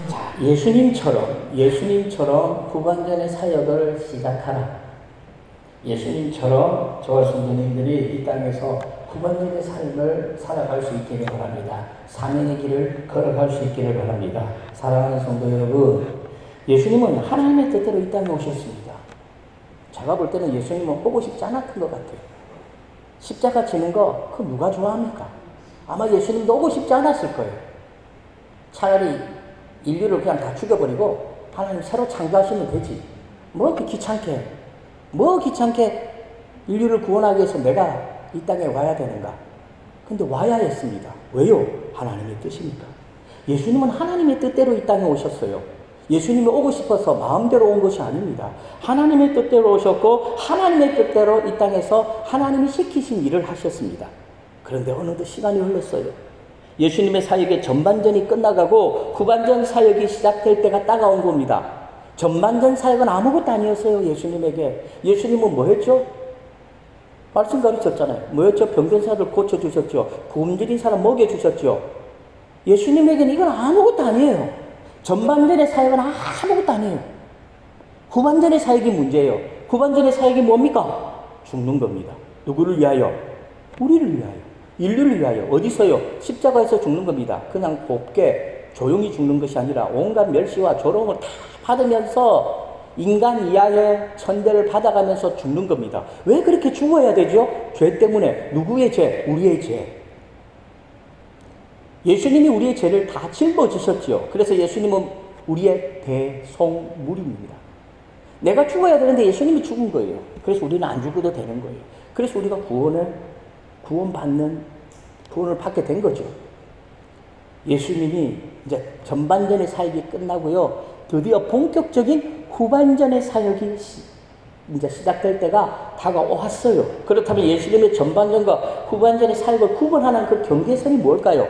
자, 예수님처럼 후반전의 사역을 시작하라. 예수님처럼 저와 성도님들이 이 땅에서 후반전의 삶을 살아갈 수 있기를 바랍니다. 사명의 길을 걸어갈 수 있기를 바랍니다. 사랑하는 성도 여러분, 예수님은 하나님의 뜻대로 이 땅에 오셨습니다. 제가 볼 때는 예수님은 보고 싶지 않았던 것 같아요. 십자가 지는 거, 그거 누가 좋아합니까? 아마 예수님도 오고 싶지 않았을 거예요. 차라리 인류를 그냥 다 죽여버리고 하나님 새로 창조하시면 되지. 뭐 귀찮게 인류를 구원하기 위해서 내가 이 땅에 와야 되는가? 근데 와야 했습니다. 왜요? 하나님의 뜻입니까? 예수님은 하나님의 뜻대로 이 땅에 오셨어요. 예수님이 오고 싶어서 마음대로 온 것이 아닙니다. 하나님의 뜻대로 오셨고 하나님의 뜻대로 이 땅에서 하나님이 시키신 일을 하셨습니다. 그런데 어느덧 시간이 흘렀어요. 예수님의 사역의 전반전이 끝나가고 후반전 사역이 시작될 때가 따가운 겁니다. 전반전 사역은 아무것도 아니었어요. 예수님에게. 예수님은 뭐 했죠? 말씀 가르쳤잖아요. 뭐였죠? 병든 사람을 고쳐주셨죠. 굶주린 사람 먹여주셨죠. 예수님에게는 이건 아무것도 아니에요. 전반전의 사역은 아무것도 아니에요. 후반전의 사역이 문제예요. 후반전의 사역이 뭡니까? 죽는 겁니다. 누구를 위하여? 우리를 위하여. 인류를 위하여. 어디서요? 십자가에서 죽는 겁니다. 그냥 곱게 조용히 죽는 것이 아니라 온갖 멸시와 조롱을 다 받으면서 인간 이하의 천대를 받아가면서 죽는 겁니다. 왜 그렇게 죽어야 되죠? 죄 때문에. 누구의 죄? 우리의 죄. 예수님이 우리의 죄를 다 짊어지셨죠. 그래서 예수님은 우리의 대속물입니다. 내가 죽어야 되는데 예수님이 죽은 거예요. 그래서 우리는 안 죽어도 되는 거예요. 그래서 우리가 구원을 받게 된 거죠. 예수님이 이제 전반전의 사역이 끝나고요. 드디어 본격적인 후반전의 사역이 이제 시작될 때가 다가왔어요. 그렇다면 예수님의 전반전과 후반전의 사역을 구분하는 그 경계선이 뭘까요?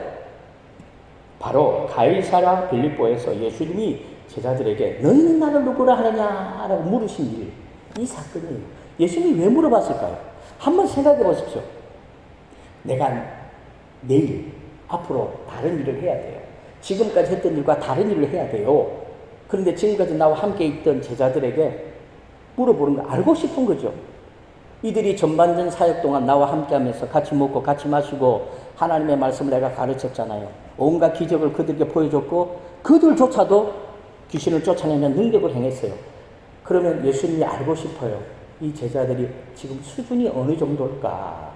바로 가이사랴 빌립보에서 예수님이 제자들에게 너희는 나를 누구라 하느냐라고 물으신 일, 이 사건이에요. 예수님이 왜 물어봤을까요? 한번 생각해 보십시오. 내가 내일 앞으로 다른 일을 해야 돼요. 지금까지 했던 일과 다른 일을 해야 돼요. 그런데 지금까지 나와 함께 있던 제자들에게 물어보는 거 알고 싶은 거죠. 이들이 전반전 사역 동안 나와 함께 하면서 같이 먹고 같이 마시고 하나님의 말씀을 내가 가르쳤잖아요. 온갖 기적을 그들에게 보여줬고 그들조차도 귀신을 쫓아내는 능력을 행했어요. 그러면 예수님이 알고 싶어요. 이 제자들이 지금 수준이 어느 정도일까?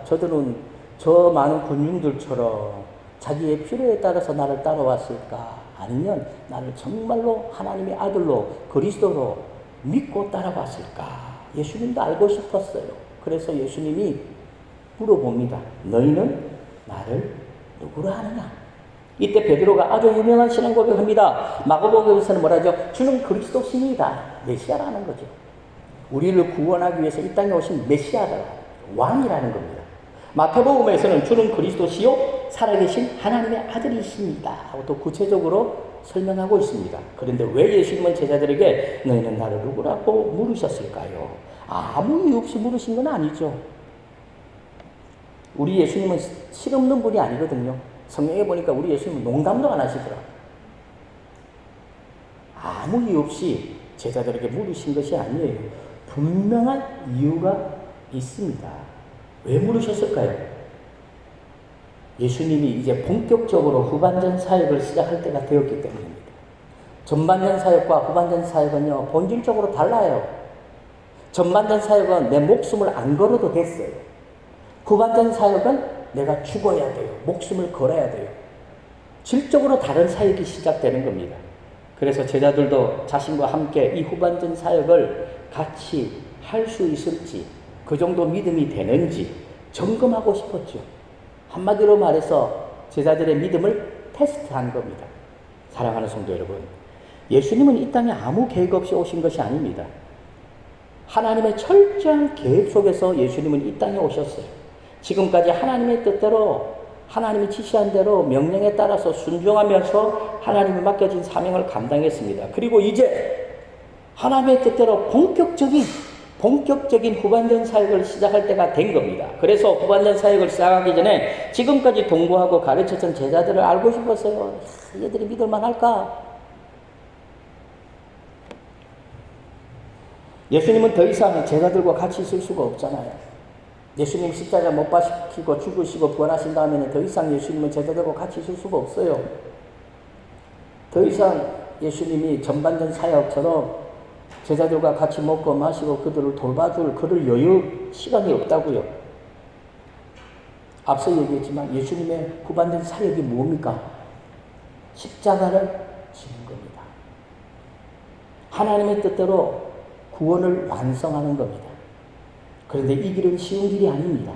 저들은 저 많은 군중들처럼 자기의 필요에 따라서 나를 따라왔을까? 아니면 나를 정말로 하나님의 아들로 그리스도로 믿고 따라왔을까? 예수님도 알고 싶었어요. 그래서 예수님이 물어봅니다. 너희는 나를 누구로 하느냐? 이때 베드로가 아주 유명한 신앙 고백합니다. 마가복음에서는 뭐라죠? 주는 그리스도십니다. 메시아라는 거죠. 우리를 구원하기 위해서 이 땅에 오신 메시아다. 왕이라는 겁니다. 마태복음에서는 주는 그리스도시요 살아계신 하나님의 아들이십니다 하고 또 구체적으로 설명하고 있습니다. 그런데 왜 예수님은 제자들에게 너희는 나를 누구라고 물으셨을까요? 아무 이유 없이 물으신 건 아니죠. 우리 예수님은 실없는 분이 아니거든요. 성경에 보니까 우리 예수님은 농담도 안 하시더라. 아무 이유 없이 제자들에게 물으신 것이 아니에요. 분명한 이유가 있습니다. 왜 물으셨을까요? 예수님이 이제 본격적으로 후반전 사역을 시작할 때가 되었기 때문입니다. 전반전 사역과 후반전 사역은요, 본질적으로 달라요. 전반전 사역은 내 목숨을 안 걸어도 됐어요. 후반전 사역은 내가 죽어야 돼요. 목숨을 걸어야 돼요. 질적으로 다른 사역이 시작되는 겁니다. 그래서 제자들도 자신과 함께 이 후반전 사역을 같이 할 수 있을지, 그 정도 믿음이 되는지 점검하고 싶었죠. 한마디로 말해서 제자들의 믿음을 테스트한 겁니다. 사랑하는 성도 여러분, 예수님은 이 땅에 아무 계획 없이 오신 것이 아닙니다. 하나님의 철저한 계획 속에서 예수님은 이 땅에 오셨어요. 지금까지 하나님의 뜻대로, 하나님이 지시한 대로 명령에 따라서 순종하면서 하나님이 맡겨진 사명을 감당했습니다. 그리고 이제 하나님의 뜻대로 본격적인 본격적인 후반전 사역을 시작할 때가 된 겁니다. 그래서 후반전 사역을 시작하기 전에 지금까지 동거하고 가르쳤던 제자들을 알고 싶었어요. 얘들이 믿을만 할까? 예수님은 더 이상 제자들과 같이 있을 수가 없잖아요. 예수님 십자가 못 박히고 죽으시고 부활하신 다음에는 더 이상 예수님은 제자들과 같이 있을 수가 없어요. 더 이상 예수님이 전반전 사역처럼 제자들과 같이 먹고 마시고 그들을 돌봐줄 그럴 여유, 시간이 없다고요. 앞서 얘기했지만 예수님의 후반전 사역이 뭡니까? 십자가를 지는 겁니다. 하나님의 뜻대로 구원을 완성하는 겁니다. 그런데 이 길은 쉬운 길이 아닙니다.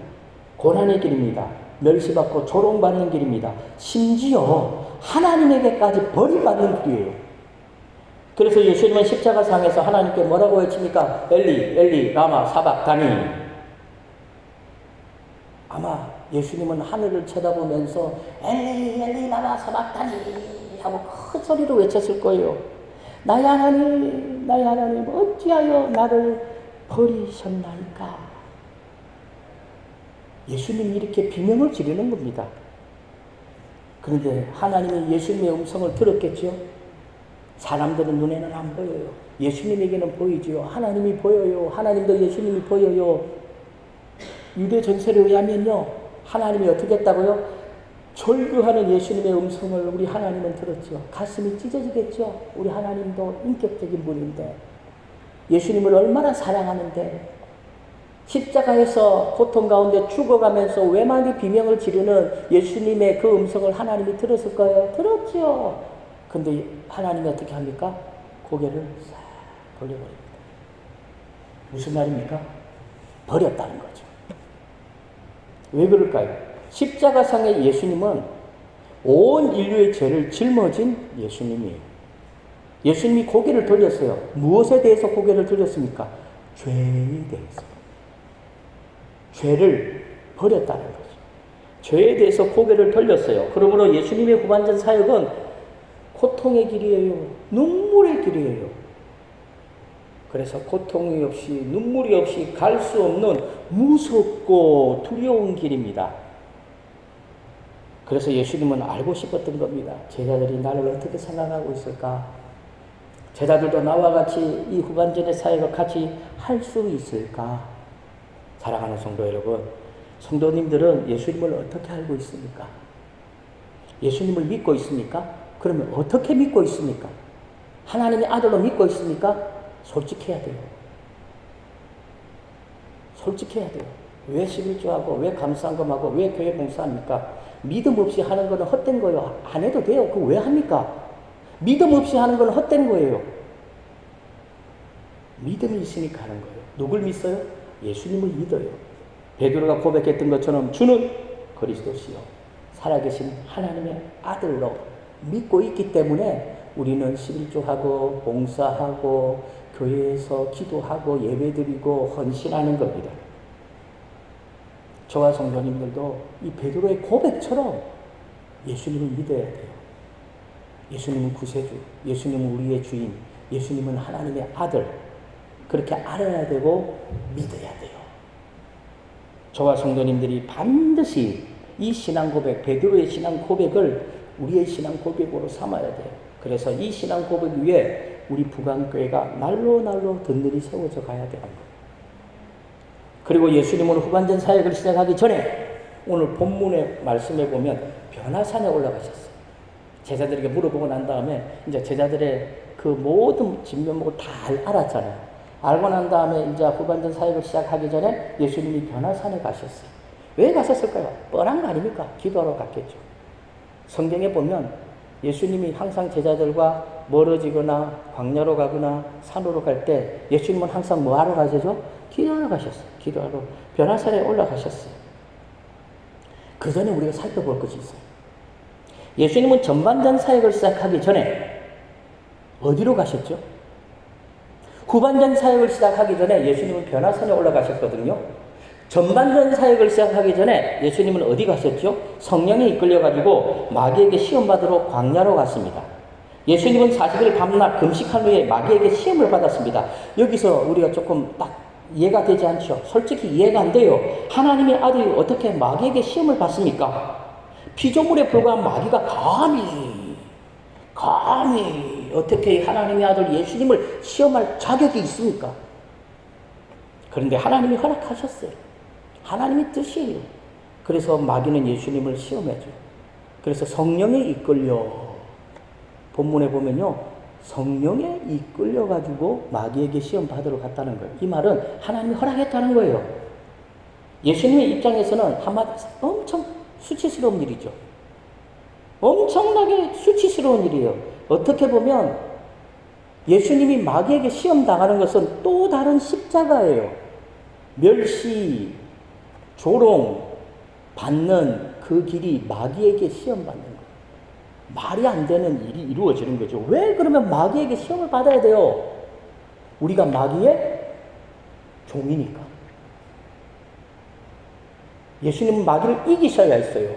고난의 길입니다. 멸시받고 조롱받는 길입니다. 심지어 하나님에게까지 버림받는 길이에요. 그래서 예수님은 십자가상에서 하나님께 뭐라고 외칩니까? 엘리, 엘리, 라마, 사박다니. 아마 예수님은 하늘을 쳐다보면서 엘리, 엘리, 라마, 사박다니 하고 큰 소리로 외쳤을 거예요. 나의 하나님, 나의 하나님, 어찌하여 나를 버리셨나이까? 예수님이 이렇게 비명을 지르는 겁니다. 그런데 하나님이 예수님의 음성을 들었겠죠? 사람들은 눈에는 안 보여요. 예수님에게는 보이지요. 하나님이 보여요. 하나님도 예수님이 보여요. 유대 전설에 의하면요, 하나님이 어떻게 했다고요? 절규하는 예수님의 음성을 우리 하나님은 들었죠. 가슴이 찢어지겠죠. 우리 하나님도 인격적인 분인데, 예수님을 얼마나 사랑하는데, 십자가에서 고통 가운데 죽어가면서 외만이 비명을 지르는 예수님의 그 음성을 하나님이 들었을 거예요. 들었죠. 근데 하나님이 어떻게 합니까? 고개를 싹 돌려버립니다. 무슨 말입니까? 버렸다는 거죠. 왜 그럴까요? 십자가상의 예수님은 온 인류의 죄를 짊어진 예수님이에요. 예수님이 고개를 돌렸어요. 무엇에 대해서 고개를 돌렸습니까? 죄에 대해서. 죄를 버렸다는 거죠. 죄에 대해서 고개를 돌렸어요. 그러므로 예수님의 후반전 사역은 고통의 길이에요. 눈물의 길이에요. 그래서 고통이 없이 눈물이 없이 갈 수 없는 무섭고 두려운 길입니다. 그래서 예수님은 알고 싶었던 겁니다. 제자들이 나를 어떻게 생각하고 있을까? 제자들도 나와 같이 이 후반전의 사역을 같이 할 수 있을까? 사랑하는 성도 여러분, 성도님들은 예수님을 어떻게 알고 있습니까? 예수님을 믿고 있습니까? 그러면 어떻게 믿고 있습니까? 하나님의 아들로 믿고 있습니까? 솔직해야 돼요. 솔직해야 돼요. 왜 11조하고 왜 감사한금하고 왜 교회 봉사합니까? 믿음 없이 하는 거는 헛된 거예요. 안 해도 돼요. 그거 왜 합니까? 믿음 없이 하는 거는 헛된 거예요. 믿음이 있으니까 하는 거예요. 누굴 믿어요? 예수님을 믿어요. 베드로가 고백했던 것처럼 주는 그리스도시요 살아계신 하나님의 아들로 믿고 있기 때문에 우리는 11조하고 봉사하고 교회에서 기도하고 예배드리고 헌신하는 겁니다. 저와 성도님들도 이 베드로의 고백처럼 예수님을 믿어야 돼요. 예수님은 구세주, 예수님은 우리의 주인, 예수님은 하나님의 아들, 그렇게 알아야 되고 믿어야 돼요. 저와 성도님들이 반드시 이 신앙 고백, 베드로의 신앙 고백을 우리의 신앙 고백으로 삼아야 돼요. 그래서 이 신앙 고백 위에 우리 부강교회가 날로 든든히 세워져 가야 되는 거예요. 그리고 예수님은 후반전 사역을 시작하기 전에 오늘 본문의 말씀에 보면 변화산에 올라가셨어요. 제자들에게 물어보고 난 다음에 이제 제자들의 그 모든 진면목을 다 알았잖아요. 알고 난 다음에 이제 후반전 사역을 시작하기 전에 예수님이 변화산에 가셨어요. 왜 가셨을까요? 뻔한 거 아닙니까? 기도하러 갔겠죠. 성경에 보면 예수님이 항상 제자들과 멀어지거나 광야로 가거나 산으로 갈 때 예수님은 항상 뭐 하러 가시죠? 기도하러 가셨어요. 기도하러 변화산에 올라가셨어요. 그 전에 우리가 살펴볼 것이 있어요. 예수님은 전반전 사역을 시작하기 전에 어디로 가셨죠? 후반전 사역을 시작하기 전에 예수님은 변화산에 올라가셨거든요. 전반전 사역을 시작하기 전에 예수님은 어디 가셨죠? 성령에 이끌려가지고 마귀에게 시험받으러 광야로 갔습니다. 예수님은 40일 밤낮 금식한 후에 마귀에게 시험을 받았습니다. 여기서 우리가 조금 딱 이해가 되지 않죠? 솔직히 이해가 안 돼요. 하나님의 아들이 어떻게 마귀에게 시험을 받습니까? 피조물에 불과한 마귀가 감히 어떻게 하나님의 아들 예수님을 시험할 자격이 있습니까? 그런데 하나님이 허락하셨어요. 하나님의 뜻이에요. 그래서 마귀는 예수님을 시험해줘요. 그래서 성령에 이끌려, 본문에 보면요, 성령에 이끌려가지고 마귀에게 시험 받으러 갔다는 거예요. 이 말은 하나님이 허락했다는 거예요. 예수님의 입장에서는 한마디로 엄청 수치스러운 일이죠. 엄청나게 수치스러운 일이에요. 어떻게 보면 예수님이 마귀에게 시험 당하는 것은 또 다른 십자가예요. 멸시, 조롱 받는 그 길이 마귀에게 시험 받는 거예요. 말이 안 되는 일이 이루어지는 거죠. 왜 그러면 마귀에게 시험을 받아야 돼요? 우리가 마귀의 종이니까. 예수님은 마귀를 이기셔야 했어요.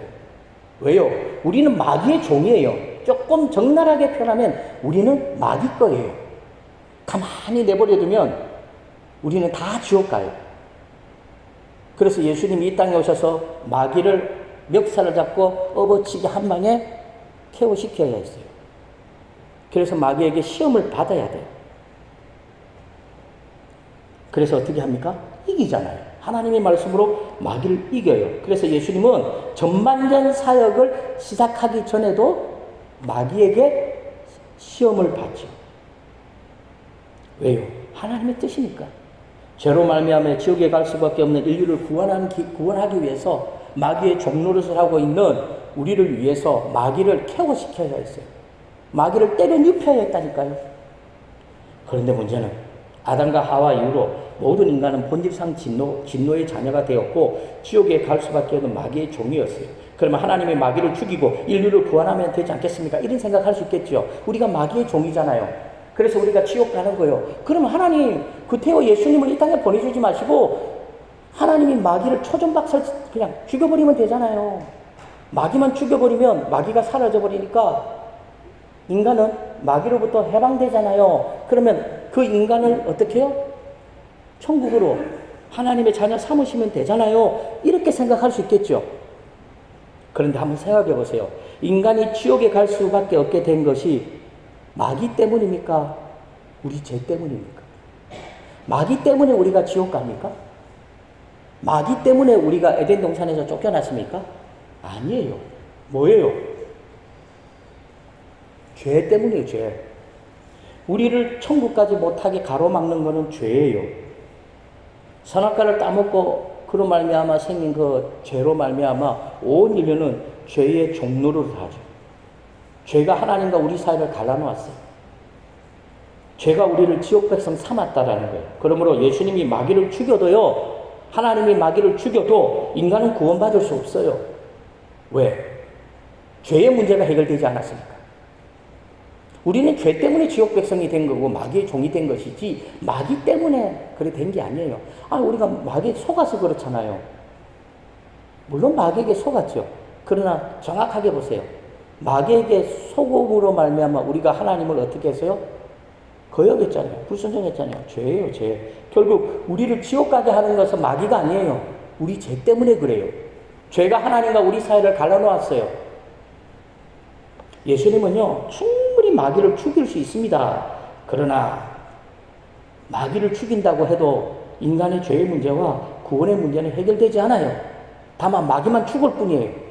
왜요? 우리는 마귀의 종이에요. 조금 적나라하게 표현하면 우리는 마귀 거예요. 가만히 내버려두면 우리는 다 지옥 가요. 그래서 예수님이 이 땅에 오셔서 마귀를 멱살을 잡고 업어치게 한 방에 KO 시켜야 했어요. 그래서 마귀에게 시험을 받아야 돼요. 그래서 어떻게 합니까? 이기잖아요. 하나님의 말씀으로 마귀를 이겨요. 그래서 예수님은 전반전 사역을 시작하기 전에도 마귀에게 시험을 받죠. 왜요? 하나님의 뜻이니까. 죄로 말미암아 지옥에 갈 수밖에 없는 인류를 구원하기 위해서 마귀의 종노릇을 하고 있는 우리를 위해서 마귀를 KO 시켜야 했어요. 마귀를 때려 눕혀야 했다니까요. 그런데 문제는 아담과 하와 이후로 모든 인간은 본질상 진노의 자녀가 되었고 지옥에 갈 수밖에 없는 마귀의 종이었어요. 그러면 하나님이 마귀를 죽이고 인류를 구원하면 되지 않겠습니까? 이런 생각할 수 있겠죠. 우리가 마귀의 종이잖아요. 그래서 우리가 지옥 가는 거예요. 그러면 하나님 구태여 예수님을 이 땅에 보내주지 마시고 하나님이 마귀를 초전박살 그냥 죽여버리면 되잖아요. 마귀만 죽여버리면 마귀가 사라져버리니까 인간은 마귀로부터 해방되잖아요. 그러면 그 인간을 어떻게 해요? 천국으로 하나님의 자녀 삼으시면 되잖아요. 이렇게 생각할 수 있겠죠. 그런데 한번 생각해 보세요. 인간이 지옥에 갈 수밖에 없게 된 것이 마귀 때문입니까? 우리 죄 때문입니까? 마귀 때문에 우리가 지옥 갑니까? 마귀 때문에 우리가 에덴 동산에서 쫓겨났습니까? 아니에요. 뭐예요? 죄 때문이에요, 죄. 우리를 천국까지 못하게 가로막는 것은 죄예요. 선악과를 따먹고 그로 말미암아 생긴 그 죄로 말미암아 온 인류는 죄의 종노릇을 하죠. 죄가 하나님과 우리 사이를 갈라놓았어요. 죄가 우리를 지옥 백성 삼았다라는 거예요. 그러므로 예수님이 마귀를 죽여도요, 하나님이 마귀를 죽여도 인간은 구원받을 수 없어요. 왜? 죄의 문제가 해결되지 않았으니까. 우리는 죄 때문에 지옥 백성이 된 거고 마귀의 종이 된 것이지 마귀 때문에 그래 된 게 아니에요. 우리가 마귀에 속아서 그렇잖아요. 물론 마귀에게 속았죠. 그러나 정확하게 보세요. 마귀에게 속음으로 말미암아 우리가 하나님을 어떻게 했어요? 거역했잖아요. 불순종했잖아요. 죄예요, 죄. 결국 우리를 지옥 가게 하는 것은 마귀가 아니에요. 우리 죄 때문에 그래요. 죄가 하나님과 우리 사이를 갈라놓았어요. 예수님은요, 충분히 마귀를 죽일 수 있습니다. 그러나 마귀를 죽인다고 해도 인간의 죄의 문제와 구원의 문제는 해결되지 않아요. 다만 마귀만 죽을 뿐이에요.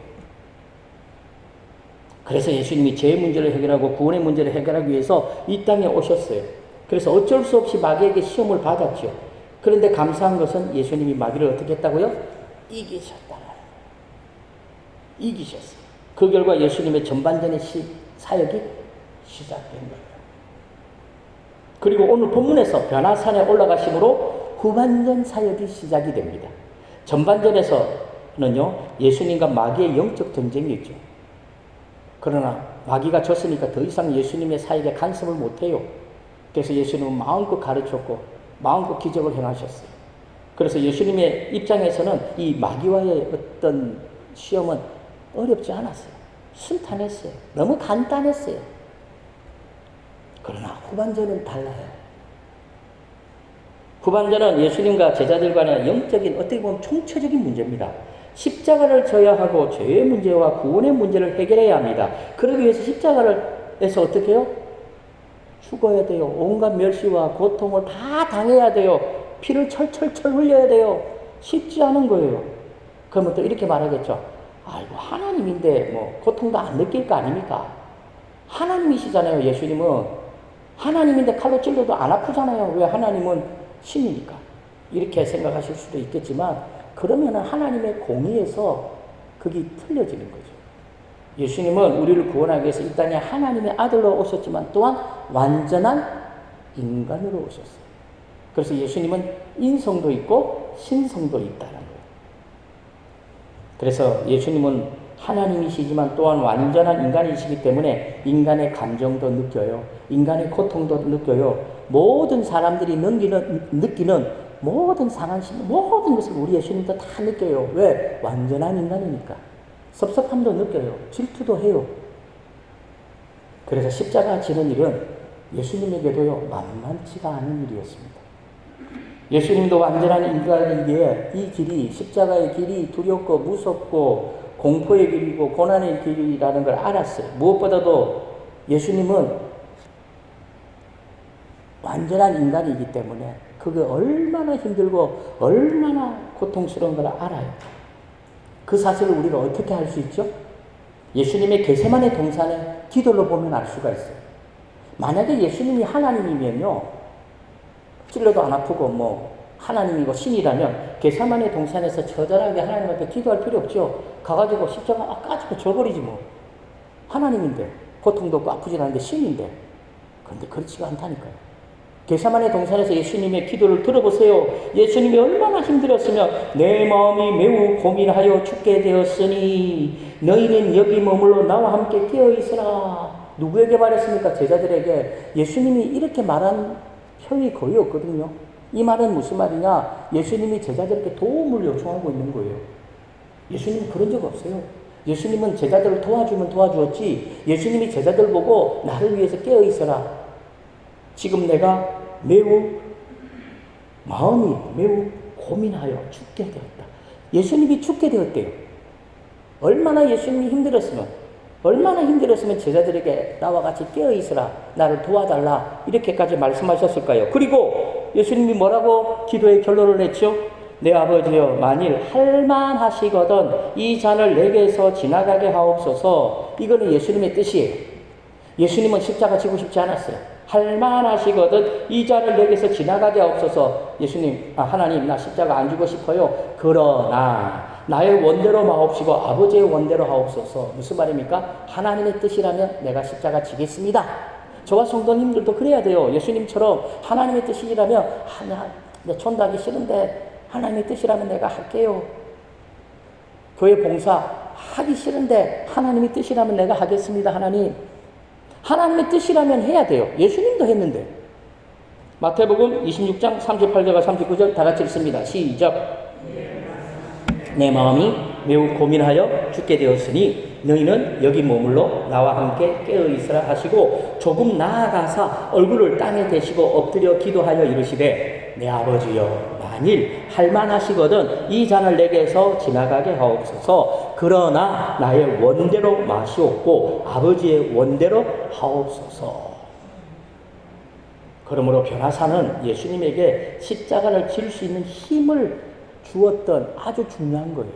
그래서 예수님이 죄의 문제를 해결하고 구원의 문제를 해결하기 위해서 이 땅에 오셨어요. 그래서 어쩔 수 없이 마귀에게 시험을 받았죠. 그런데 감사한 것은 예수님이 마귀를 어떻게 했다고요? 이기셨다. 이기셨어요. 그 결과 예수님의 전반전의 사역이 시작된 거예요. 그리고 오늘 본문에서 변화산에 올라가심으로 후반전 사역이 시작이 됩니다. 전반전에서는요, 예수님과 마귀의 영적 전쟁이 있죠. 그러나 마귀가 졌으니까 더 이상 예수님의 사역에 간섭을 못해요. 그래서 예수님은 마음껏 가르쳤고 마음껏 기적을 행하셨어요. 그래서 예수님의 입장에서는 이 마귀와의 어떤 시험은 어렵지 않았어요. 순탄했어요. 너무 간단했어요. 그러나 후반전은 달라요. 후반전은 예수님과 제자들 간의 영적인 어떻게 보면 총체적인 문제입니다. 십자가를 져야 하고 죄의 문제와 구원의 문제를 해결해야 합니다. 그러기 위해서 십자가에서 어떻게 해요? 죽어야 돼요. 온갖 멸시와 고통을 다 당해야 돼요. 피를 철철철 흘려야 돼요. 쉽지 않은 거예요. 그러면 또 이렇게 말하겠죠. 아이고 하나님인데 뭐 고통도 안 느낄 거 아닙니까? 하나님이시잖아요. 예수님은 하나님인데 칼로 찔러도 안 아프잖아요. 왜? 하나님은 신이니까. 이렇게 생각하실 수도 있겠지만 그러면 하나님의 공의에서 그게 틀려지는 거죠. 예수님은 우리를 구원하기 위해서 이 땅에 하나님의 아들로 오셨지만 또한 완전한 인간으로 오셨어요. 그래서 예수님은 인성도 있고 신성도 있다는 거예요. 그래서 예수님은 하나님이시지만 또한 완전한 인간이시기 때문에 인간의 감정도 느껴요. 인간의 고통도 느껴요. 모든 사람들이 느끼는 모든 상한 심, 모든 것을 우리 예수님도 다 느껴요. 왜? 완전한 인간이니까. 섭섭함도 느껴요. 질투도 해요. 그래서 십자가 지는 일은 예수님에게도요, 만만치가 않은 일이었습니다. 예수님도 완전한 인간이기에 이 길이, 십자가의 길이 두렵고 무섭고 공포의 길이고 고난의 길이라는 걸 알았어요. 무엇보다도 예수님은 완전한 인간이기 때문에 그게 얼마나 힘들고 얼마나 고통스러운 걸 알아요. 그 사실을 우리가 어떻게 알 수 있죠? 예수님의 겟세마네 동산의 기도를 보면 알 수가 있어요. 만약에 예수님이 하나님이면요, 찔러도 안 아프고 뭐 하나님이고 신이라면 겟세마네 동산에서 처절하게 하나님 앞에 기도할 필요 없죠. 가가지고 십자가 까지고 줘버리지 뭐. 하나님인데 고통도 없고 아프지 않은데 신인데. 그런데 그렇지가 않다니까요. 겟세마네 동산에서 예수님의 기도를 들어보세요. 예수님이 얼마나 힘들었으면 내 마음이 매우 고민하여 죽게 되었으니 너희는 여기 머물러 나와 함께 깨어있으라. 누구에게 말했습니까? 제자들에게. 예수님이 이렇게 말한 표현이 거의 없거든요. 이 말은 무슨 말이냐? 예수님이 제자들에게 도움을 요청하고 있는 거예요. 예수님은 그런 적 없어요. 예수님은 제자들을 도와주면 도와주었지 예수님이 제자들 보고 나를 위해서 깨어있어라. 지금 내가 마음이 매우 고민하여 죽게 되었다. 예수님이 죽게 되었대요. 얼마나 예수님이 힘들었으면 제자들에게 나와 같이 깨어있으라. 나를 도와달라. 이렇게까지 말씀하셨을까요? 그리고 예수님이 뭐라고 기도의 결론을 냈죠? 내 아버지여 만일 할만하시거든 이 잔을 내게서 지나가게 하옵소서. 이거는 예수님의 뜻이에요. 예수님은 십자가 지고 싶지 않았어요. 할만하시거든 이 잔을 내게서 지나가게 하옵소서. 하나님 나 십자가 안 지고 싶어요. 그러나 나의 원대로 마옵시고 아버지의 원대로 하옵소서. 무슨 말입니까? 하나님의 뜻이라면 내가 십자가 지겠습니다. 저와 성도님들도 그래야 돼요. 예수님처럼 하나님의 뜻이라면 내 촌다기 싫은데 하나님의 뜻이라면 내가 할게요. 교회 봉사 하기 싫은데 하나님의 뜻이라면 내가 하겠습니다. 하나님의 뜻이라면 해야 돼요. 예수님도 했는데. 마태복음 26장 38절과 39절 다 같이 읽습니다. 시작. 내 마음이 매우 고민하여 죽게 되었으니 너희는 여기 머물러 나와 함께 깨어있으라 하시고 조금 나아가사 얼굴을 땅에 대시고 엎드려 기도하여 이르시되 내 아버지여 만일 할만하시거든 이 잔을 내게서 지나가게 하옵소서. 그러나 나의 원대로 마시옵고 아버지의 원대로 하옵소서. 그러므로 변화사는 예수님에게 십자가를 질 수 있는 힘을 주었던 아주 중요한 거예요.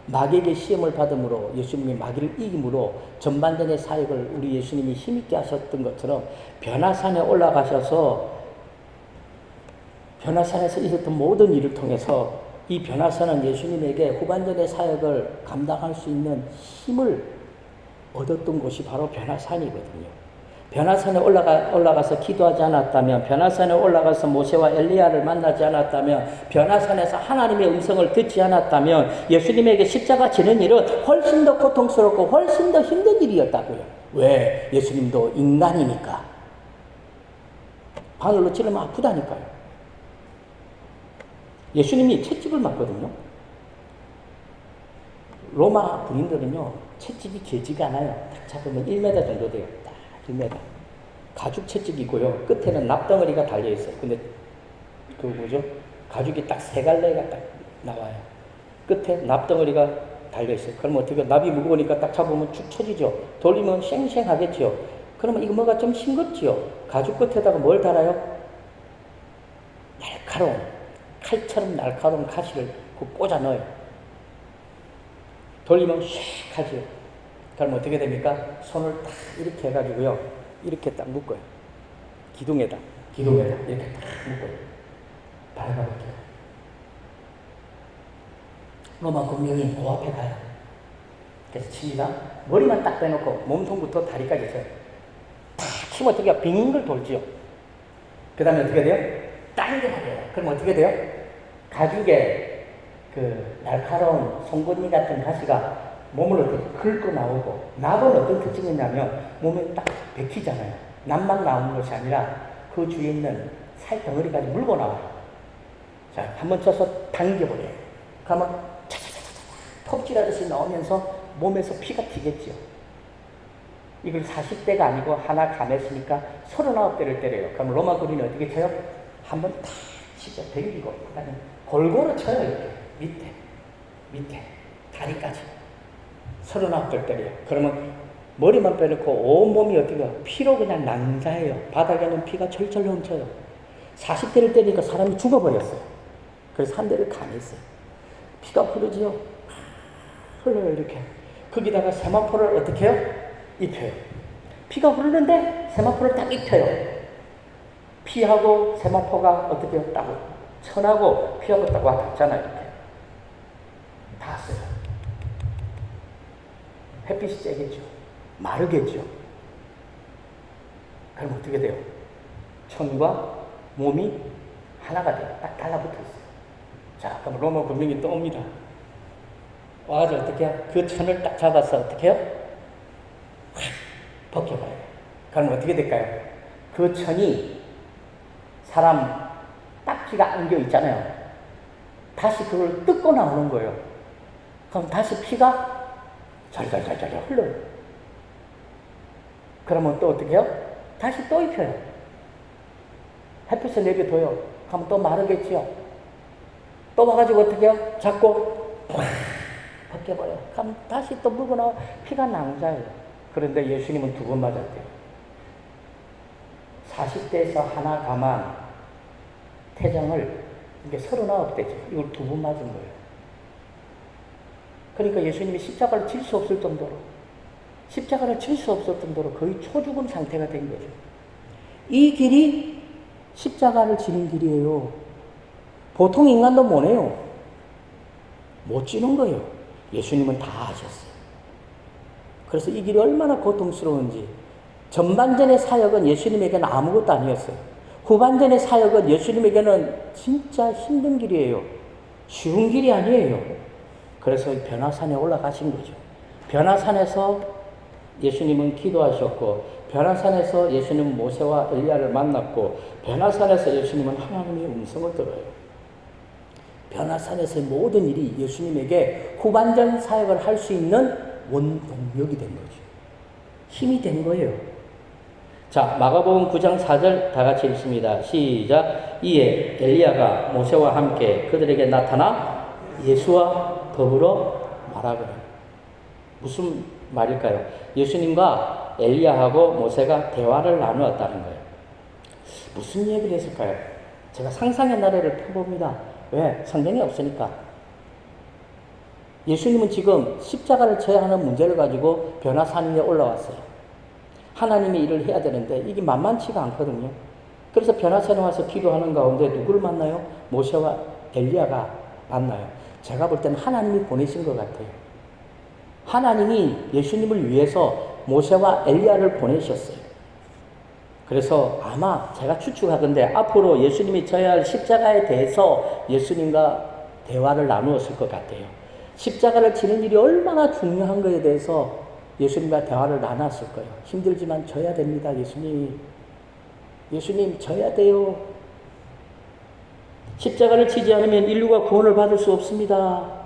마귀에게 시험을 받음으로 예수님이 마귀를 이김으로 전반전의 사역을 우리 예수님이 힘있게 하셨던 것처럼 변화산에 올라가셔서 변화산에서 있었던 모든 일을 통해서 이 변화산은 예수님에게 후반전의 사역을 감당할 수 있는 힘을 얻었던 곳이 바로 변화산이거든요. 변화산에 올라가서 기도하지 않았다면, 변화산에 올라가서 모세와 엘리야를 만나지 않았다면, 변화산에서 하나님의 음성을 듣지 않았다면 예수님에게 십자가 지는 일은 훨씬 더 고통스럽고 훨씬 더 힘든 일이었다고요. 왜? 예수님도 인간이니까. 바늘로 찌르면 아프다니까요. 예수님이 채찍을 맞거든요. 로마 군인들은요, 채찍이 길지가 않아요. 딱 잡으면 1m 정도 돼요. 1m. 가죽 채찍이고요. 끝에는 납덩어리가 달려있어요. 근데 그 뭐죠? 가죽이 딱 세 갈래가 딱 나와요. 끝에 납덩어리가 달려있어요. 그럼 어떻게, 납이 무거우니까 딱 잡으면 축 처지죠. 돌리면 쌩쌩하겠죠. 그러면 이거 뭐가 좀 싱겁지요. 가죽 끝에다가 뭘 달아요? 날카로운, 칼처럼 날카로운 가시를 꽂아 넣어요. 돌리면 샥 하죠. 그럼 어떻게 됩니까? 손을 딱 이렇게 해가지고요. 이렇게 딱 묶어요. 기둥에다 이렇게 딱 묶어요. 밟아볼게요. 로마 군병이 그 앞에 가요. 그래서 칩니다. 머리만 딱 빼놓고 몸통부터 다리까지 쳐요. 탁 치면 어떻게 해요? 빙글 돌지요. 그 다음에 어떻게 돼요? 당겨버려요. 그럼 어떻게 돼요? 가죽에 그 날카로운 송곳니 같은 가시가 몸을 어떻게 긁고 나오고, 납은 어떤 특징이 있냐면 몸에 딱 bek히잖아요. 납만 나오는 것이 아니라 그 주위에 있는 살 덩어리까지 물고 나와요. 자, 한번 쳐서 당겨버려요. 그러면 차차차차차 톱질하듯이 나오면서 몸에서 피가 튀겠죠. 이걸 40대가 아니고 하나 감했으니까 39대를 때려요. 그럼 로마 군인은 어떻게 쳐요? 한번 탁 치죠. 당기고, 그다음에 골고루 쳐요. 이렇게 밑에 다리까지 39대를 때려요. 그러면 머리만 빼놓고 온몸이 어떻게 해요? 피로 그냥 낭자해요. 바닥에는 피가 철철 넘쳐요. 40대를 때리니까 사람이 죽어버렸어요. 그래서 한 대를 감했어요. 피가 흐르지요. 흘러요. 이렇게. 거기다가 세마포를 어떻게 해요? 입혀요. 피가 흐르는데 세마포를 딱 입혀요. 피하고 세마포가 어떻게 해요? 딱 천하고 피하고 딱 와 닿잖아요. 이렇게. 닿았어요. 햇빛이 쬐겠죠. 마르겠죠. 그럼 어떻게 돼요? 천과 몸이 하나가 돼요. 딱 달라붙어 있어요. 자, 그럼 로마 군병이 또 옵니다. 와가지고 어떻게 해요? 그 천을 딱 잡아서 어떻게 해요? 확 벗겨버려요. 그럼 어떻게 될까요? 그 천이 사람 딱지가 안겨 있잖아요. 다시 그걸 뜯고 나오는 거예요. 그럼 다시 피가 잘잘잘잘 흘러요. 그러면 또 어떻게 해요? 다시 또 입혀요. 햇빛에 내려둬요. 그러면 또 마르겠지요. 또 와가지고 어떻게 해요? 잡고 벗겨버려요. 그럼 다시 또 물고 나와 피가 낭자예요. 그런데 예수님은 2번 맞았대요. 40대에서 하나 감한 태정을 이게 39대죠. 이걸 2번 맞은 거예요. 그러니까 예수님이 십자가를 질 수 없을 정도로, 십자가를 질 수 없을 정도로 거의 초죽음 상태가 된 거죠. 이 길이 십자가를 지는 길이에요. 보통 인간도 못 해요. 못 지는 거예요. 예수님은 다 하셨어요. 그래서 이 길이 얼마나 고통스러운지, 전반전의 사역은 예수님에게는 아무것도 아니었어요. 후반전의 사역은 예수님에게는 진짜 힘든 길이에요. 쉬운 길이 아니에요. 그래서 변화산에 올라가신 거죠. 변화산에서 예수님은 기도하셨고, 변화산에서 예수님은 모세와 엘리야를 만났고, 변화산에서 예수님은 하나님의 음성을 들어요. 변화산에서의 모든 일이 예수님에게 후반전 사역을 할 수 있는 원동력이 된 거죠. 힘이 된 거예요. 자, 마가복음 9장 4절 다 같이 읽습니다. 시작. 이에 엘리야가 모세와 함께 그들에게 나타나 예수와 더불어 말하거든. 무슨 말일까요? 예수님과 엘리야하고 모세가 대화를 나누었다는 거예요. 무슨 얘기를 했을까요? 제가 상상의 나래를 펴봅니다. 왜? 성경이 없으니까. 예수님은 지금 십자가를 져야 하는 문제를 가지고 변화산 위에 올라왔어요. 하나님의 일을 해야 되는데 이게 만만치가 않거든요. 그래서 변화산에 와서 기도하는 가운데 누구를 만나요? 모세와 엘리야가 만나요. 제가 볼 때는 하나님이 보내신 것 같아요. 하나님이 예수님을 위해서 모세와 엘리야를 보내셨어요. 그래서 아마 제가 추측하건대 앞으로 예수님이 져야 할 십자가에 대해서 예수님과 대화를 나누었을 것 같아요. 십자가를 지는 일이 얼마나 중요한 것에 대해서 예수님과 대화를 나눴을 거예요. 힘들지만 져야 됩니다, 예수님. 예수님, 져야 돼요. 십자가를 지지 않으면 인류가 구원을 받을 수 없습니다.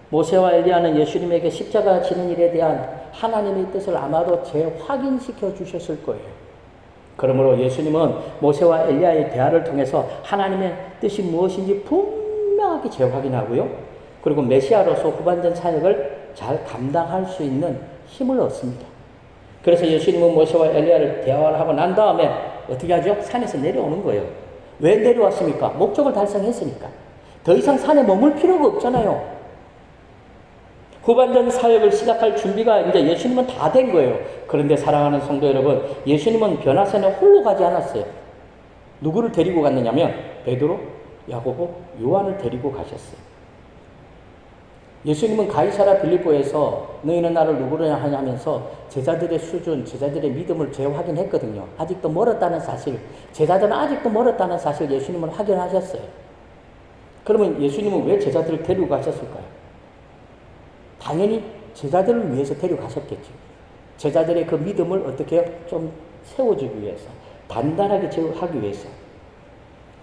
모세와 엘리야는 예수님에게 십자가 지는 일에 대한 하나님의 뜻을 아마도 재확인시켜 주셨을 거예요. 그러므로 예수님은 모세와 엘리야의 대화를 통해서 하나님의 뜻이 무엇인지 분명하게 재확인하고요. 그리고 메시아로서 후반전 사역을 잘 감당할 수 있는 힘을 얻습니다. 그래서 예수님은 모세와 엘리야를 대화를 하고 난 다음에 어떻게 하죠? 산에서 내려오는 거예요. 왜 내려왔습니까? 목적을 달성했으니까. 더 이상 산에 머물 필요가 없잖아요. 후반전 사역을 시작할 준비가 이제 예수님은 다 된 거예요. 그런데 사랑하는 성도 여러분, 예수님은 변화산에 홀로 가지 않았어요. 누구를 데리고 갔느냐면 베드로, 야고보, 요한을 데리고 가셨어요. 예수님은 가이사랴 빌립보에서 너희는 나를 누구냐 하냐면서 제자들의 수준, 제자들의 믿음을 재확인했거든요. 아직도 멀었다는 사실, 제자들은 아직도 멀었다는 사실 예수님은 확인하셨어요. 그러면 예수님은 왜 제자들을 데리고 가셨을까요? 당연히 제자들을 위해서 데려가셨겠죠. 제자들의 그 믿음을 어떻게 좀 세워주기 위해서, 단단하게 하기 위해서.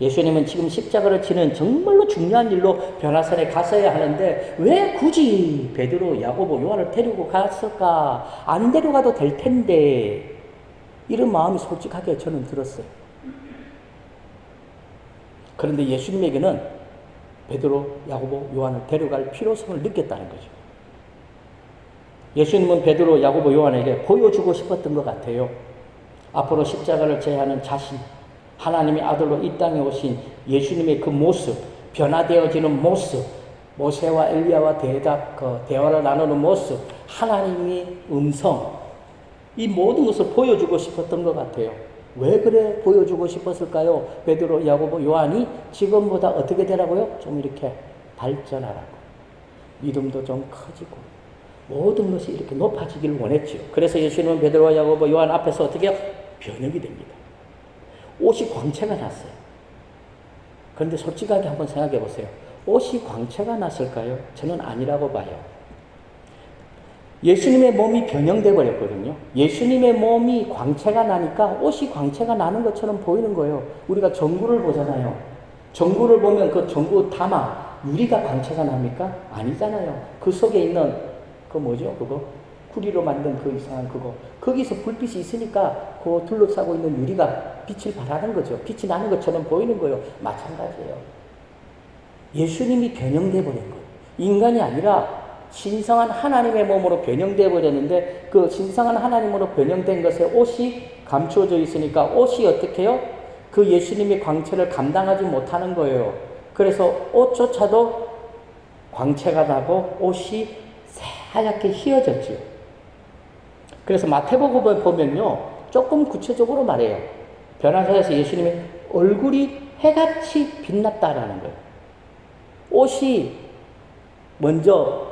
예수님은 지금 십자가를 치는 정말로 중요한 일로 변화산에 갔어야 하는데 왜 굳이 베드로, 야고보, 요한을 데리고 갔을까? 안 데려가도 될 텐데 이런 마음이 솔직하게 저는 들었어요. 그런데 예수님에게는 베드로, 야고보, 요한을 데려갈 필요성을 느꼈다는 거죠. 예수님은 베드로, 야고보, 요한에게 보여주고 싶었던 것 같아요. 앞으로 십자가를 제하는 자신, 하나님의 아들로 이 땅에 오신 예수님의 그 모습, 변화되어지는 모습, 모세와 엘리야와 대화를 나누는 모습, 하나님의 음성, 이 모든 것을 보여주고 싶었던 것 같아요. 왜 그래 보여주고 싶었을까요? 베드로, 야고보, 요한이 지금보다 어떻게 되라고요? 좀 이렇게 발전하라고. 믿음도 좀 커지고 모든 것이 이렇게 높아지기를 원했죠. 그래서 예수님은 베드로와 야고보, 요한 앞에서 어떻게 해요? 변혁이 됩니다. 옷이 광채가 났어요. 그런데 솔직하게 한번 생각해 보세요. 옷이 광채가 났을까요? 저는 아니라고 봐요. 예수님의 몸이 변형돼 버렸거든요. 예수님의 몸이 광채가 나니까 옷이 광채가 나는 것처럼 보이는 거예요. 우리가 전구를 보잖아요. 전구를 보면 그 전구 담아 유리가 광채가 납니까? 아니잖아요. 그 속에 있는 그 뭐죠? 그거 구리로 만든 그 이상한 그거. 거기서 불빛이 있으니까 그 둘러싸고 있는 유리가 빛을 발하는 거죠. 빛이 나는 것처럼 보이는 거예요. 마찬가지예요. 예수님이 변형돼 버린 거예요. 인간이 아니라 신성한 하나님의 몸으로 변형돼 버렸는데 그 신성한 하나님으로 변형된 것에 옷이 감추어져 있으니까 옷이 어떻게 해요? 그 예수님의 광채를 감당하지 못하는 거예요. 그래서 옷조차도 광채가 나고 옷이 하얗게 휘어졌죠. 그래서 마태복음을 보면요, 조금 구체적으로 말해요. 변화사에서 예수님의 얼굴이 해같이 빛났다라는 거예요. 옷이 먼저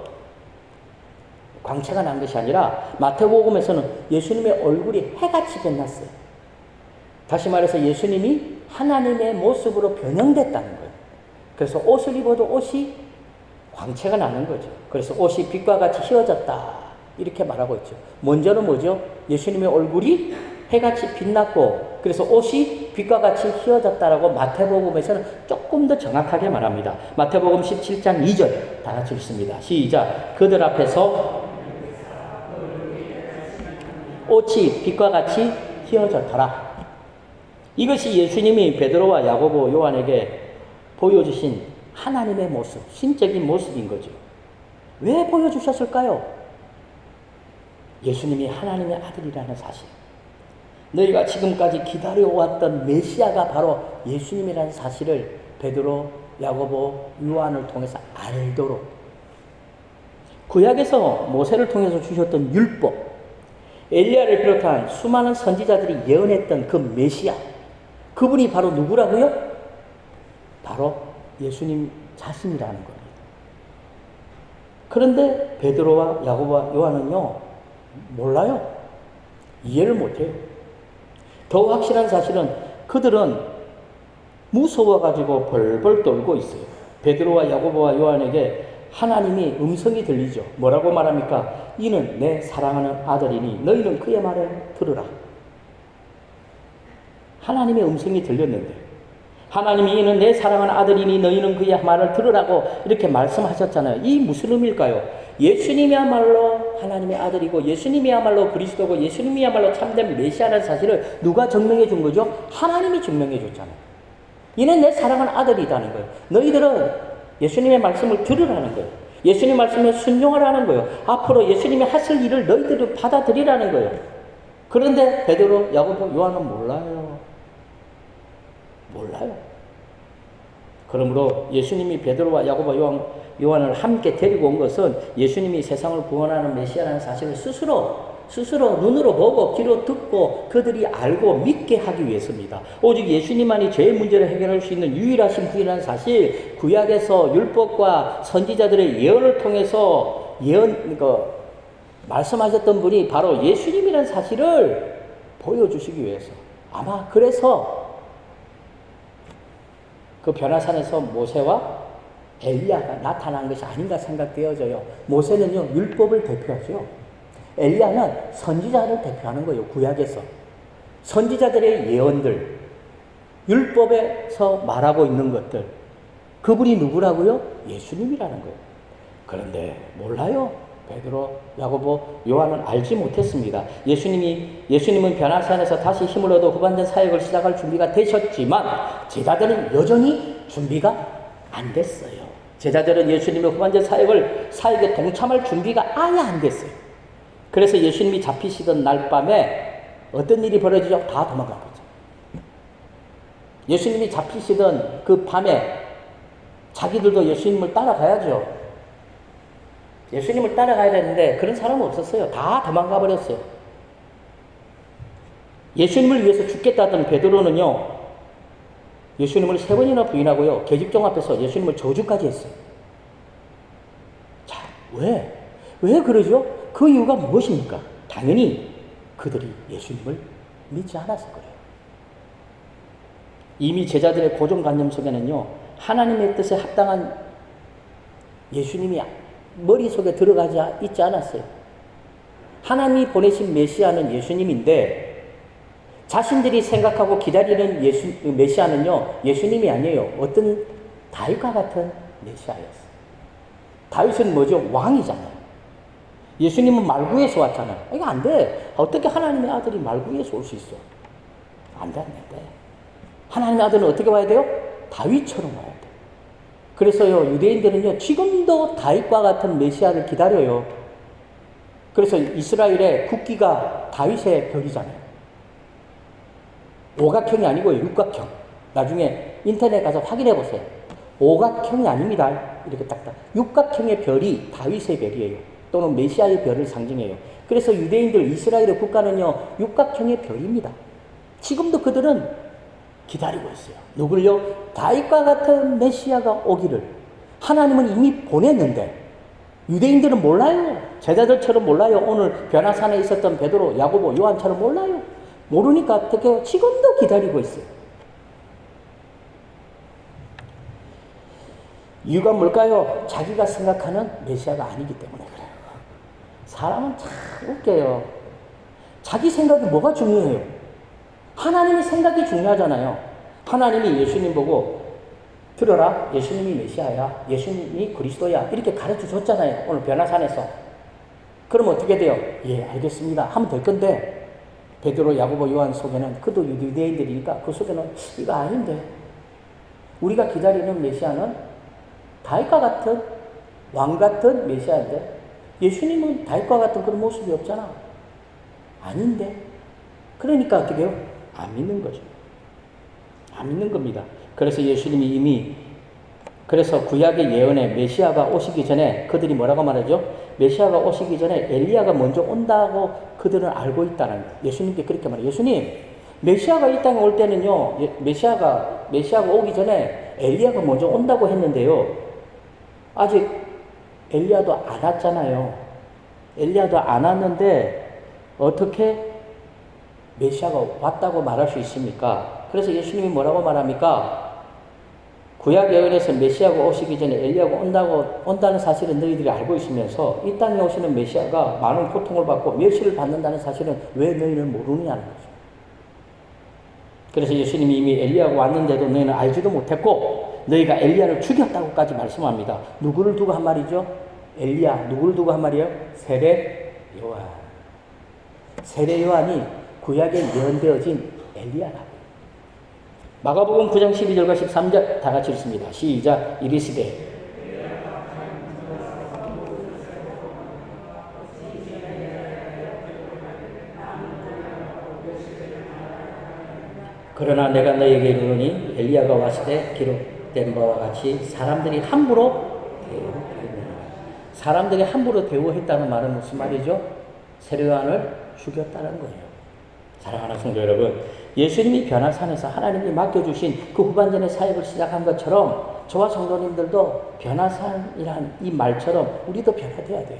광채가 난 것이 아니라 마태복음에서는 예수님의 얼굴이 해같이 빛났어요. 다시 말해서 예수님이 하나님의 모습으로 변형됐다는 거예요. 그래서 옷을 입어도 옷이 광채가 나는 거죠. 그래서 옷이 빛과 같이 휘어졌다 이렇게 말하고 있죠. 먼저는 뭐죠? 예수님의 얼굴이 해같이 빛났고 그래서 옷이 빛과 같이 휘어졌다라고 마태복음에서는 조금 더 정확하게 말합니다. 마태복음 17장 2절 다 같이 읽습니다. 시작. 그들 앞에서 옷이 빛과 같이 휘어졌더라. 이것이 예수님이 베드로와 야고보, 요한에게 보여주신 하나님의 모습, 신적인 모습인 거죠. 왜 보여주셨을까요? 예수님이 하나님의 아들이라는 사실. 너희가 지금까지 기다려왔던 메시아가 바로 예수님이라는 사실을 베드로, 야고보, 요한을 통해서 알도록 구약에서 모세를 통해서 주셨던 율법, 엘리야를 비롯한 수많은 선지자들이 예언했던 그 메시아, 그분이 바로 누구라고요? 바로 예수님 자신이라는 겁니다. 그런데 베드로와 야고보와 요한은요, 몰라요. 이해를 못해요. 더 확실한 사실은 그들은 무서워가지고 벌벌 떨고 있어요. 베드로와 야고보와 요한에게 하나님이 음성이 들리죠. 뭐라고 말합니까? 이는 내 사랑하는 아들이니 너희는 그의 말을 들으라. 하나님의 음성이 들렸는데 하나님이 이는 내 사랑하는 아들이니 너희는 그의 말을 들으라고 이렇게 말씀하셨잖아요. 이 무슨 의미일까요? 예수님이야말로 하나님의 아들이고 예수님이야말로 그리스도고 예수님이야말로 참된 메시아라는 사실을 누가 증명해 준 거죠? 하나님이 증명해 줬잖아요. 이는 내 사랑하는 아들이라는 거예요. 너희들은 예수님의 말씀을 들으라는 거예요. 예수님 말씀을 순종하라는 거예요. 앞으로 예수님이 하실 일을 너희들은 받아들이라는 거예요. 그런데 베드로, 야고보, 요한은 몰라요. 몰라요. 그러므로 예수님이 베드로와 야고보, 요한을 함께 데리고 온 것은 예수님이 세상을 구원하는 메시아라는 사실을 스스로 눈으로 보고 귀로 듣고 그들이 알고 믿게 하기 위해서입니다. 오직 예수님만이 죄의 문제를 해결할 수 있는 유일하신 분이라는 사실, 구약에서 율법과 선지자들의 예언을 통해서 말씀하셨던 분이 바로 예수님이라는 사실을 보여주시기 위해서, 아마 그래서 그 변화산에서 모세와 엘리야가 나타난 것이 아닌가 생각되어져요. 모세는요, 율법을 대표하죠. 엘리야는 선지자를 대표하는 거예요. 구약에서 선지자들의 예언들, 율법에서 말하고 있는 것들, 그분이 누구라고요? 예수님이라는 거예요. 그런데 몰라요. 베드로, 야고보, 요한은 알지 못했습니다. 예수님은 변화산에서 다시 힘을 얻어 후반전 사역을 시작할 준비가 되셨지만 제자들은 여전히 준비가 안 됐어요. 제자들은 예수님의 후반전 사역에 동참할 준비가 아예 안 됐어요. 그래서 예수님이 잡히시던 날 밤에 어떤 일이 벌어지죠? 다 도망가버렸죠. 예수님이 잡히시던 그 밤에 자기들도 예수님을 따라가야죠. 예수님을 따라가야 되는데 그런 사람은 없었어요. 다 도망가 버렸어요. 예수님을 위해서 죽겠다던 베드로는요, 예수님을 3번이나 부인하고요, 계집종 앞에서 예수님을 저주까지 했어요. 자, 왜 그러죠? 그 이유가 무엇입니까? 당연히 그들이 예수님을 믿지 않았을 거예요. 이미 제자들의 고정관념 속에는요, 하나님의 뜻에 합당한 예수님이 머릿속에 들어가지 있지 않았어요. 하나님이 보내신 메시아는 예수님인데 자신들이 생각하고 기다리는 메시아는요, 예수님이 아니에요. 어떤 다윗과 같은 메시아였어요. 다윗은 뭐죠? 왕이잖아요. 예수님은 말구에서 왔잖아요. 이거 안 돼. 어떻게 하나님의 아들이 말구에서 올 수 있어? 안 돼. 하나님의 아들은 어떻게 와야 돼요? 다윗처럼 와야 돼요. 그래서요, 유대인들은요, 지금도 다윗과 같은 메시아를 기다려요. 그래서 이스라엘의 국기가 다윗의 별이잖아요. 오각형이 아니고 육각형. 나중에 인터넷 가서 확인해 보세요. 오각형이 아닙니다. 이렇게 딱딱. 육각형의 별이 다윗의 별이에요. 또는 메시아의 별을 상징해요. 그래서 유대인들, 이스라엘의 국가는요, 육각형의 별입니다. 지금도 그들은 기다리고 있어요. 누굴요? 다윗과 같은 메시아가 오기를. 하나님은 이미 보냈는데 유대인들은 몰라요. 제자들처럼 몰라요. 오늘 변화산에 있었던 베드로, 야고보, 요한처럼 몰라요. 모르니까 어떻게 지금도 기다리고 있어요. 이유가 뭘까요? 자기가 생각하는 메시아가 아니기 때문에 그래요. 사람은 참 웃겨요. 자기 생각이 뭐가 중요해요? 하나님의 생각이 중요하잖아요. 하나님이 예수님 보고 들어라, 예수님이 메시아야, 예수님이 그리스도야, 이렇게 가르쳐 줬잖아요. 오늘 변화산에서. 그러면 어떻게 돼요? 예, 알겠습니다 하면 될 건데, 베드로, 야고보, 요한 속에는, 그도 유대인들이니까 그 속에는 이거 아닌데, 우리가 기다리는 메시아는 다윗과 같은 왕 같은 메시아인데 예수님은 다윗과 같은 그런 모습이 없잖아. 아닌데. 그러니까 어떻게 해요? 안 믿는 거죠. 안 믿는 겁니다. 그래서 예수님이 이미, 그래서 구약의 예언에 메시아가 오시기 전에 그들이 뭐라고 말하죠? 메시아가 오시기 전에 엘리야가 먼저 온다고 그들은 알고 있다는 거예요. 예수님께 그렇게 말해요. 예수님, 메시아가 이 땅에 올 때는요, 메시아가 오기 전에 엘리야가 먼저 온다고 했는데요, 아직 엘리야도 안 왔잖아요. 엘리야도 안 왔는데 어떻게 메시아가 왔다고 말할 수 있습니까? 그래서 예수님이 뭐라고 말합니까? 구약 예언에서 메시아가 오시기 전에 엘리야가 온다는 사실은 너희들이 알고 있으면서 이 땅에 오시는 메시아가 많은 고통을 받고 멸시를 받는다는 사실은 왜 너희는 모르느냐는 거죠. 그래서 예수님이 이미 엘리야가 왔는데도 너희는 알지도 못했고 너희가 엘리야를 죽였다고까지 말씀합니다. 누구를 두고 한 말이죠? 엘리야, 누굴 두고 한 말이에요? 세례 요한. 세례 요한이 구약에 예언되어진 엘리야라고. 마가복음 9장 12절과 13절 다 같이 읽습니다. 시작. 이르시되 그러나 내가 너에게 이르노니 엘리야가 왔을 때 기록된 바와 같이 사람들이 함부로 대우했느니라. 사람들이 함부로 대우했다는 말은 무슨 말이죠? 세례 요한을 죽였다는 거예요. 사랑하는 성도 여러분, 예수님이 변화산에서 하나님이 맡겨주신 그 후반전의 사역을 시작한 것처럼 저와 성도님들도 변화산이란 이 말처럼 우리도 변화돼야 돼요.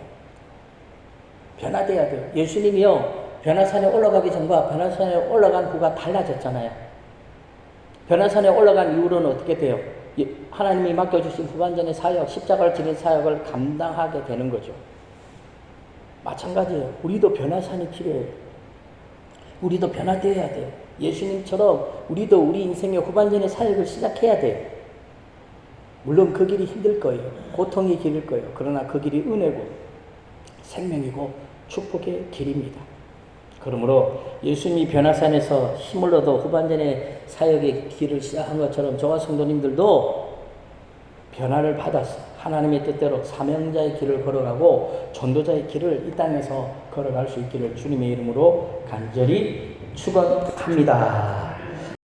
변화돼야 돼요. 예수님이요, 변화산에 올라가기 전과 변화산에 올라간 후가 달라졌잖아요. 변화산에 올라간 이후로는 어떻게 돼요? 하나님이 맡겨주신 후반전의 사역, 십자가를 지닌 사역을 감당하게 되는 거죠. 마찬가지예요. 우리도 변화산이 필요해요. 우리도 변화되어야 돼요. 예수님처럼 우리도 우리 인생의 후반전의 사역을 시작해야 돼요. 물론 그 길이 힘들 거예요. 고통의 길일 거예요. 그러나 그 길이 은혜고 생명이고 축복의 길입니다. 그러므로 예수님이 변화산에서 힘을 얻어 후반전의 사역의 길을 시작한 것처럼 저와 성도님들도 변화를 받아서 하나님의 뜻대로 사명자의 길을 걸어가고 전도자의 길을 이 땅에서 걸어갈 수 있기를 주님의 이름으로 간절히 축원합니다.